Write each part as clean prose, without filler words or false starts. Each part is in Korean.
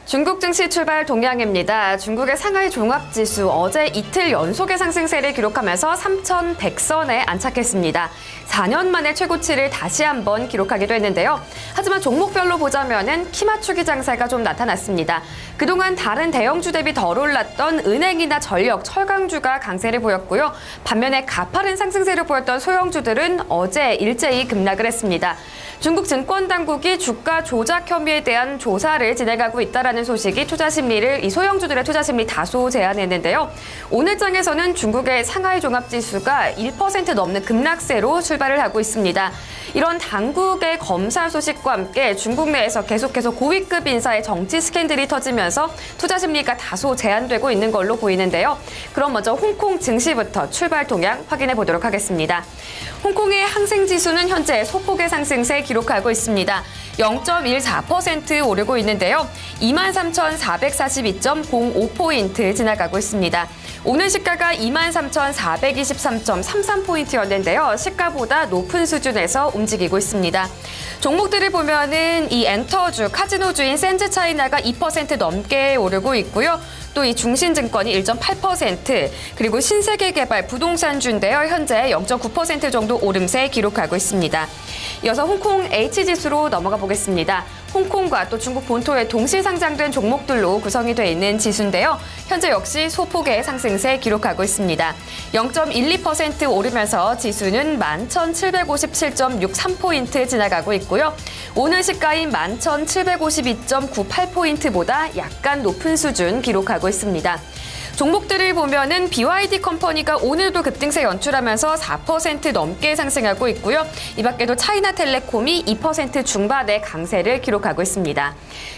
중국 증시 출발 동향입니다. 중국의 상하이 종합지수 어제 이틀 연속의 상승세를 기록하면서 3,100선에 안착했습니다. 4년 만에 최고치를 다시 한번 기록하기도 했는데요. 하지만 종목별로 보자면은 키 맞추기 장세가 좀 나타났습니다. 그동안 다른 대형주 대비 덜 올랐던 은행이나 전력, 철강주가 강세를 보였고요. 반면에 가파른 상승세를 보였던 소형주들은 어제 일제히 급락을 했습니다. 중국 증권당국이 주가 조작 혐의에 대한 조사를 진행하고 있다라는 소식이 이 소형주들의 투자 심리 다소 제한했는데요. 오늘 장에서는 중국의 상하이 종합지수가 1% 넘는 급락세로 출발을 하고 있습니다. 이런 당국의 검사 소식과 함께 중국 내에서 계속해서 고위급 인사의 정치 스캔들이 터지면서 투자 심리가 다소 제한되고 있는 걸로 보이는데요. 그럼 먼저 홍콩 증시부터 출발 동향 확인해 보도록 하겠습니다. 홍콩의 항생지수는 현재 소폭의 상승세 기록하고 있습니다. 0.14% 오르고 있는데요. 23,442.05포인트 지나가고 있습니다. 오늘 시가가 23,423.33포인트였는데요. 시가보다 높은 수준에서 움직이고 있습니다. 종목들을 보면은 이 엔터주, 카지노주인 센즈차이나가 2% 넘게 오르고 있고요. 또 이 중신증권이 1.8%, 그리고 신세계개발 부동산주인데요. 현재 0.9% 정도 오름세 기록하고 있습니다. 이어서 홍콩 H지수로 넘어가 보겠습니다. 홍콩과 또 중국 본토에 동시 상장된 종목들로 구성이 되어 있는 지수인데요. 현재 역시 소폭의 상승세 기록하고 있습니다. 0.12% 오르면서 지수는 11,757.63포인트 지나가고 있고요. 오늘 시가인 11,752.98포인트보다 약간 높은 수준 기록하고 있습니다. 종목들을 보면은 BYD 컴퍼니가 오늘도 급등세 연출하면서 4% 넘게 상승하고 있고요. 이 밖에도 차이나텔레콤이 2% 중반의 강세를 기록하고 있습니다.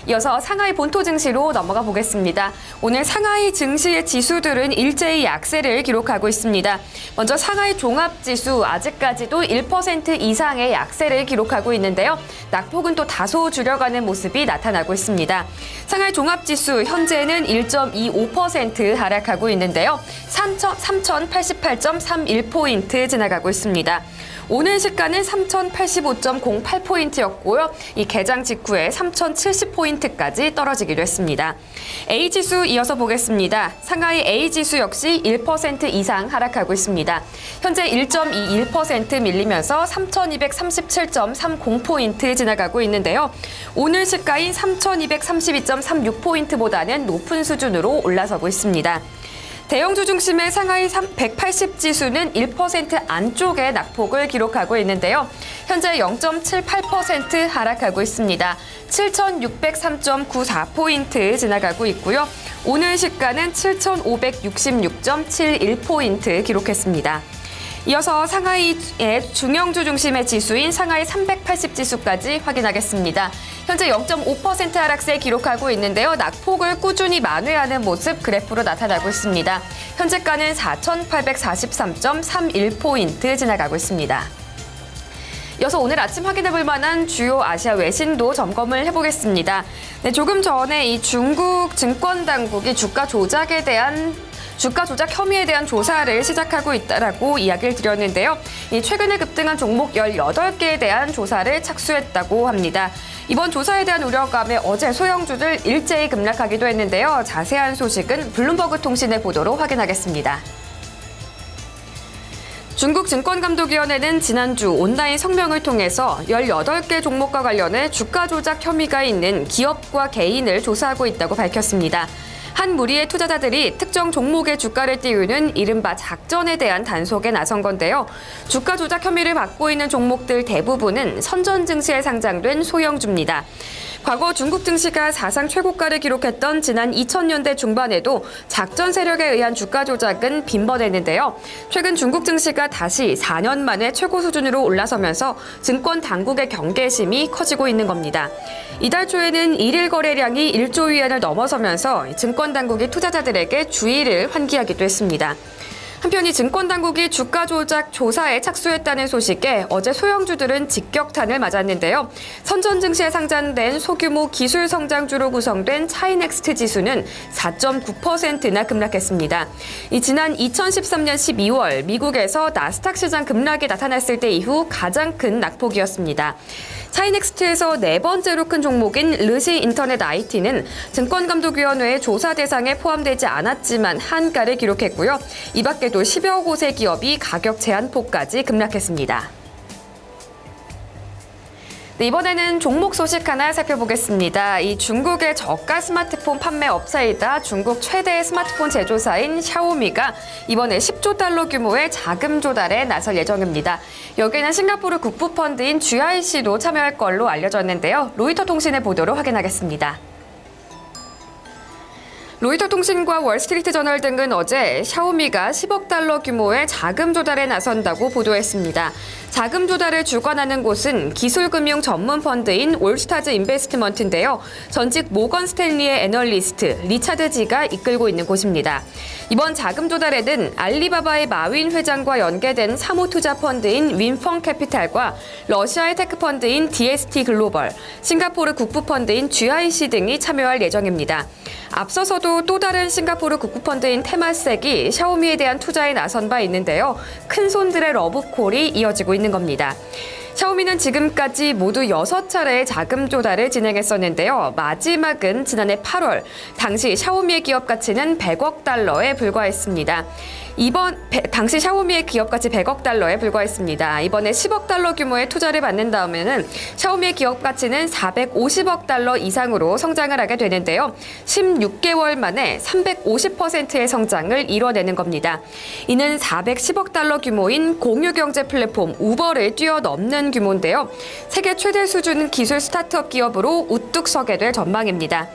이어서 상하이 본토 증시로 넘어가 보겠습니다. 오늘 상하이 증시의 지수들은 일제히 약세를 기록하고 있습니다. 먼저 상하이 종합지수 아직까지도 1% 이상의 약세를 기록하고 있는데요. 낙폭은 또 다소 줄여가는 모습이 나타나고 있습니다. 상하이 종합지수 현재는 1.25% 하락하고 있는데요. 3,088.31포인트 지나가고 있습니다. 오늘 시가는 3,085.08포인트였고요. 이 개장 직후에 3,070포인트까지 떨어지기도 했습니다. A지수 이어서 보겠습니다. 상하이 A지수 역시 1% 이상 하락하고 있습니다. 현재 1.21% 밀리면서 3,237.30포인트 지나가고 있는데요. 오늘 시가인 3,232.36포인트보다는 높은 수준으로 올라서고 있습니다. 대형주 중심의 상하이 180지수는 1% 안쪽의 낙폭을 기록하고 있는데요. 현재 0.78% 하락하고 있습니다. 7,603.94포인트 지나가고 있고요. 오늘 시가는 7,566.71포인트 기록했습니다. 이어서 상하이의 중형주 중심의 지수인 상하이 380지수까지 확인하겠습니다. 현재 0.5% 하락세 기록하고 있는데요. 낙폭을 꾸준히 만회하는 모습 그래프로 나타나고 있습니다. 현재가는 4,843.31포인트 지나가고 있습니다. 이어서 오늘 아침 확인해볼 만한 주요 아시아 외신도 점검을 해보겠습니다. 네, 조금 전에 이 중국 증권당국이 주가 조작 혐의에 대한 조사를 시작하고 있다라고 이야기를 드렸는데요. 최근에 급등한 종목 18개에 대한 조사를 착수했다고 합니다. 이번 조사에 대한 우려감에 어제 소형주들 일제히 급락하기도 했는데요. 자세한 소식은 블룸버그 통신의 보도로 확인하겠습니다. 중국 증권감독위원회는 지난주 온라인 성명을 통해서 18개 종목과 관련해 주가 조작 혐의가 있는 기업과 개인을 조사하고 있다고 밝혔습니다. 한 무리의 투자자들이 특정 종목의 주가를 띄우는 이른바 작전에 대한 단속에 나선 건데요. 주가 조작 혐의를 받고 있는 종목들 대부분은 선전 증시에 상장된 소형주입니다. 과거 중국 증시가 사상 최고가를 기록했던 지난 2000년대 중반에도 작전 세력에 의한 주가 조작은 빈번했는데요. 최근 중국 증시가 다시 4년 만에 최고 수준으로 올라서면서 증권 당국의 경계심이 커지고 있는 겁니다. 이달 초에는 일일 거래량이 1조 위안을 넘어서면서 증권 당국이 투자자들에게 주의를 환기하기도 했습니다. 한편 이 증권당국이 주가 조작 조사에 착수했다는 소식에 어제 소형주들은 직격탄을 맞았는데요. 선전 증시에 상장된 소규모 기술 성장주로 구성된 차이넥스트 지수는 4.9%나 급락했습니다. 이 지난 2013년 12월 미국에서 나스닥 시장 급락이 나타났을 때 이후 가장 큰 낙폭이었습니다. 차이넥스트에서 네 번째로 큰 종목인 르시 인터넷 IT는 증권감독위원회의 조사 대상에 포함되지 않았지만 한가를 기록했고요. 이 밖에도 10여 곳의 기업이 가격 제한폭까지 급락했습니다. 네, 이번에는 종목 소식 하나 살펴보겠습니다. 이 중국의 저가 스마트폰 판매 업체이다 중국 최대 스마트폰 제조사인 샤오미가 이번에 10조 달러 규모의 자금 조달에 나설 예정입니다. 여기에는 싱가포르 국부펀드인 GIC도 참여할 걸로 알려졌는데요. 로이터 통신의 보도로 확인하겠습니다. 로이터 통신과 월스트리트 저널 등은 어제 샤오미가 10억 달러 규모의 자금 조달에 나선다고 보도했습니다. 자금 조달을 주관하는 곳은 기술금융 전문 펀드인 올스타즈 인베스트먼트인데요. 전직 모건 스탠리의 애널리스트 리차드 지가 이끌고 있는 곳입니다. 이번 자금 조달에는 알리바바의 마윈 회장과 연계된 사모투자 펀드인 윈펑 캐피탈과 러시아의 테크 펀드인 DST 글로벌, 싱가포르 국부펀드인 GIC 등이 참여할 예정입니다. 앞서서도 또 다른 싱가포르 국부펀드인 테마섹이 샤오미에 대한 투자에 나선 바 있는데요. 큰 손들의 러브콜이 이어지고 있는 겁니다. 샤오미는 지금까지 모두 6차례의 자금 조달을 진행했었는데요. 마지막은 지난해 8월, 당시 샤오미의 기업 가치는 100억 달러에 불과했습니다. 당시 샤오미의 기업 가치 100억 달러에 불과했습니다. 이번에 10억 달러 규모의 투자를 받는 다음에는 샤오미의 기업 가치는 450억 달러 이상으로 성장을 하게 되는데요. 16개월 만에 350%의 성장을 이뤄내는 겁니다. 이는 410억 달러 규모인 공유경제 플랫폼 우버를 뛰어넘는 규모인데요. 세계 최대 수준 기술 스타트업 기업으로 우뚝 서게 될 전망입니다.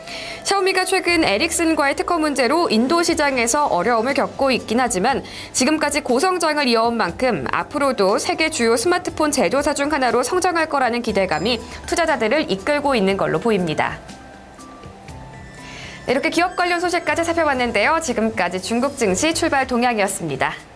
샤오미가 최근 에릭슨과의 특허 문제로 인도 시장에서 어려움을 겪고 있긴 하지만 지금까지 고성장을 이어온 만큼 앞으로도 세계 주요 스마트폰 제조사 중 하나로 성장할 거라는 기대감이 투자자들을 이끌고 있는 걸로 보입니다. 이렇게 기업 관련 소식까지 살펴봤는데요. 지금까지 중국 증시 출발 동향이었습니다.